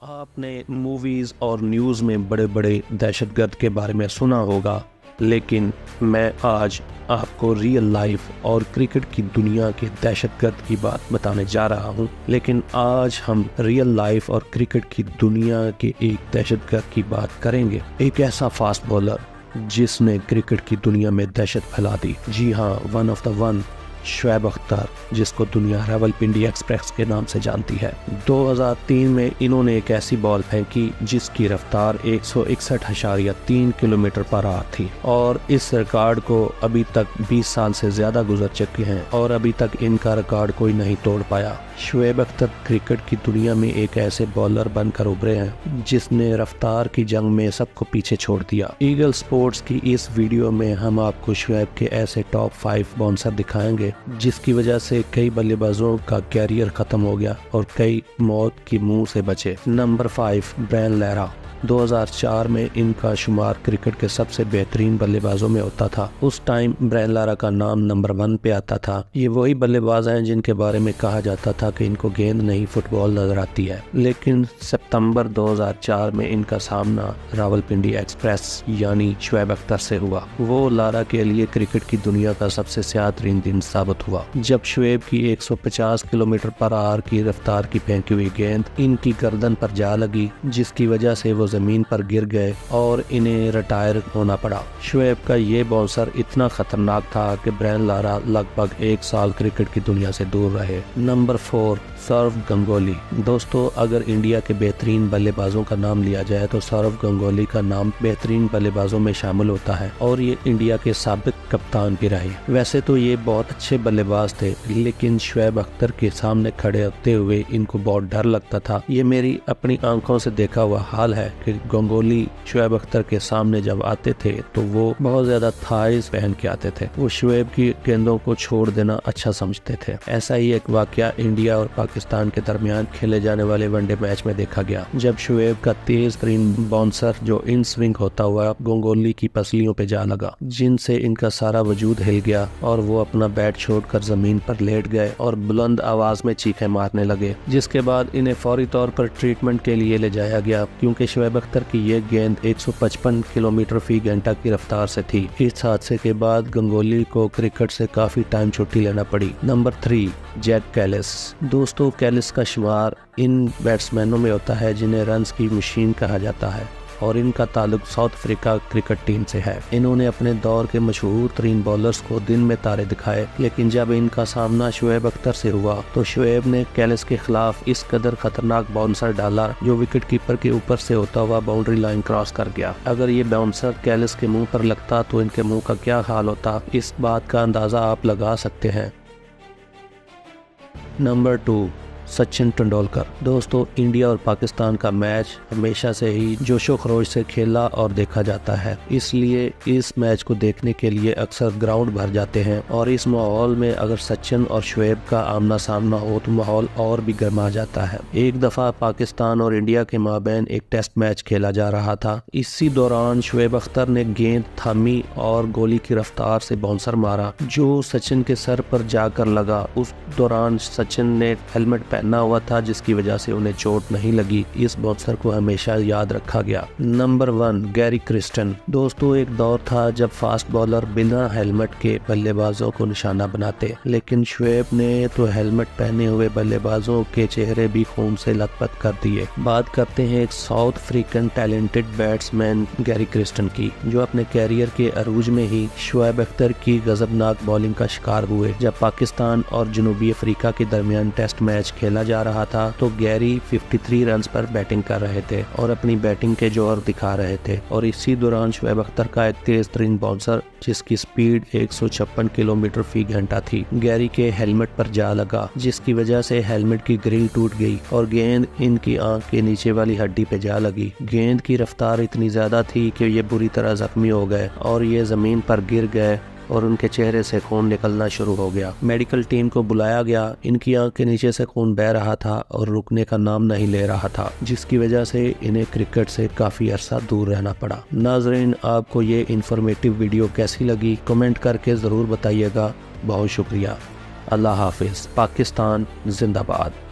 आपने मूवीज़ और न्यूज़ में बड़े बड़े दहशतगर्द के बारे में सुना होगा, लेकिन मैं आज आपको रियल लाइफ और क्रिकेट की दुनिया के दहशतगर्द की बात बताने जा रहा हूं। लेकिन आज हम रियल लाइफ और क्रिकेट की दुनिया के एक दहशतगर्द की बात करेंगे, एक ऐसा फास्ट बॉलर जिसने क्रिकेट की दुनिया में दहशत फैला दी। जी हाँ, one of the one, Shoaib Akhtar, जिसको दुनिया रावलपिंडी एक्सप्रेस के नाम से जानती है। 2003 में इन्होंने एक ऐसी बॉल फेंकी जिसकी रफ्तार 161.3 किलोमीटर पर आवर थी और इस रिकॉर्ड को अभी तक 20 साल से ज्यादा गुजर चुके हैं और अभी तक इनका रिकॉर्ड कोई नहीं तोड़ पाया। शुएब अख्तर क्रिकेट की दुनिया में एक ऐसे बॉलर बनकर उभरे हैं जिसने रफ्तार की जंग में सबको पीछे छोड़ दिया। ईगल स्पोर्ट्स की इस वीडियो में हम आपको शुएब के ऐसे टॉप 5 बाउंसर दिखाएंगे जिसकी वजह से कई बल्लेबाजों का कैरियर खत्म हो गया और कई मौत की मुंह से बचे। Number 5, Brian Lara. 2004 में इनका शुमार क्रिकेट के सबसे बेहतरीन बल्लेबाजों में होता था। उस टाइम ब्रायन लारा का नाम नंबर 1 पे आता था। ये वही बल्लेबाज हैं जिनके बारे में कहा जाता था कि इनको गेंद नहीं फुटबॉल नजर आती है। लेकिन सितंबर 2004 में इनका सामना रावलपिंडी एक्सप्रेस यानी शुएब अख्तर से हुआ। वो लारा के लिए क्रिकेट की दुनिया का सबसे स्याह-तरीन दिन साबित हुआ जब शुएब की 150 किलोमीटर पर आवर की रफ्तार की फेंकी हुई गेंद इनकी गर्दन पर जा लगी, जिसकी वजह से वो जमीन पर गिर गए और इन्हें रिटायर होना पड़ा। शुएब का ये बाउंसर इतना खतरनाक था कि ब्रायन लारा लगभग 1 साल क्रिकेट की दुनिया से दूर रहे। नंबर 4, सौरव गंगोली। दोस्तों, अगर इंडिया के बेहतरीन बल्लेबाजों का नाम लिया जाए तो सौरव गंगोली का नाम बेहतरीन बल्लेबाजों में शामिल होता है और ये इंडिया के साबिक कप्तान भी रहे। वैसे तो ये बहुत अच्छे बल्लेबाज थे, लेकिन शुएब अख्तर के सामने खड़े होते हुए इनको बहुत डर लगता था। ये मेरी अपनी आंखों से देखा हुआ हाल है कि गंगोली शुएब अख्तर के सामने जब आते थे तो वो बहुत ज्यादा थाइज पहन के आते थे। वो शुएब की गेंदों को छोड़ देना अच्छा समझते थे। ऐसा ही एक वाकया इंडिया और पाकिस्तान के दरमियान खेले जाने वाले वनडे मैच में देखा गया, जब शुएब का तेज तरीन बाउंसर जो इन स्विंग होता हुआ गंगोली की पसलियों पे जा लगा, जिनसे इनका सारा वजूद हिल गया और वो अपना बैट छोड़कर जमीन पर लेट गए और बुलंद आवाज में चीखें मारने लगे। जिसके बाद इन्हें फौरी तौर पर ट्रीटमेंट के लिए ले जाया गया क्योंकि शुएब अख्तर की ये गेंद 155 किलोमीटर फी घंटा की रफ्तार से थी। इस हादसे के बाद गंगोली को क्रिकेट से काफी टाइम छुट्टी लेना पड़ी। Number 3, Jack Kallis. दोस्तों, कैलिस का शुमार इन बैट्समैनों में होता है जिन्हें रन्स की मशीन कहा जाता है और इनका ताल्लुक साउथ अफ्रीका क्रिकेट टीम से है। इन्होंने अपने दौर के मशहूर तरीन बॉलर्स को दिन में तारे दिखाए, लेकिन जब इनका सामना शुएब अख्तर से हुआ तो शुएब ने कैलिस के खिलाफ इस कदर खतरनाक बाउंसर डाला जो विकेट कीपर के ऊपर से होता हुआ बाउंड्री लाइन क्रॉस कर गया। अगर ये बाउंसर कैलिस के मुंह पर लगता तो इनके मुंह का क्या हाल होता, इस बात का अंदाजा आप लगा सकते हैं। नंबर 2, सचिन तेंदुलकर। दोस्तों, इंडिया और पाकिस्तान का मैच हमेशा से ही जोशो खरोश से खेला और देखा जाता है, इसलिए इस मैच को देखने के लिए अक्सर ग्राउंड भर जाते हैं और इस माहौल में अगर सचिन और शुएब का आमना सामना हो तो माहौल और भी गर्मा जाता है। एक दफा पाकिस्तान और इंडिया के माबैन एक टेस्ट मैच खेला जा रहा था। इसी दौरान शुएब अख्तर ने गेंद थामी और गोली की रफ्तार से बाउंसर मारा जो सचिन के सर पर जाकर लगा। उस दौरान सचिन ने हेलमेट पहना हुआ था जिसकी वजह से उन्हें चोट नहीं लगी। इस बाउंसर को हमेशा याद रखा गया। Number 1, Gary Kristen. दोस्तों, एक दौर था जब फास्ट बॉलर बिना हेलमेट के बल्लेबाजों को निशाना बनाते, लेकिन शुएब ने तो हेलमेट पहने हुए बल्लेबाजों के चेहरे भी खून से लथपथ कर दिए। बात करते हैं एक south African talented batsman Gary Kristen की, जो अपने कैरियर के अरूज में ही शुएब अख्तर की गजबनाक बॉलिंग का शिकार हुए। जब पाकिस्तान और जनूबी अफ्रीका के दरमियान टेस्ट मैच खेला जा रहा था तो गैरी 53 रन्स पर बैटिंग कर रहे थे और अपनी बैटिंग के जोर दिखा रहे थे और इसी दौरान शुएब अख्तर का एक तेज तरीन बाउंसर जिसकी स्पीड 156 किलोमीटर फी घंटा थी, गैरी के हेलमेट पर जा लगा, जिसकी वजह से हेलमेट की ग्रिल टूट गई और गेंद इनकी आंख के नीचे वाली हड्डी पे जा लगी। गेंद की रफ्तार इतनी ज्यादा थी कि ये बुरी तरह जख्मी हो गए और ये जमीन पर गिर गए और उनके चेहरे से खून निकलना शुरू हो गया। मेडिकल टीम को बुलाया गया। इनकी आंख के नीचे से खून बह रहा था और रुकने का नाम नहीं ले रहा था, जिसकी वजह से इन्हें क्रिकेट से काफी अरसा दूर रहना पड़ा। नाजरीन, आपको ये इंफॉर्मेटिव वीडियो कैसी लगी कमेंट करके जरूर बताइएगा। बहुत शुक्रिया। अल्लाह हाफिज। पाकिस्तान जिंदाबाद।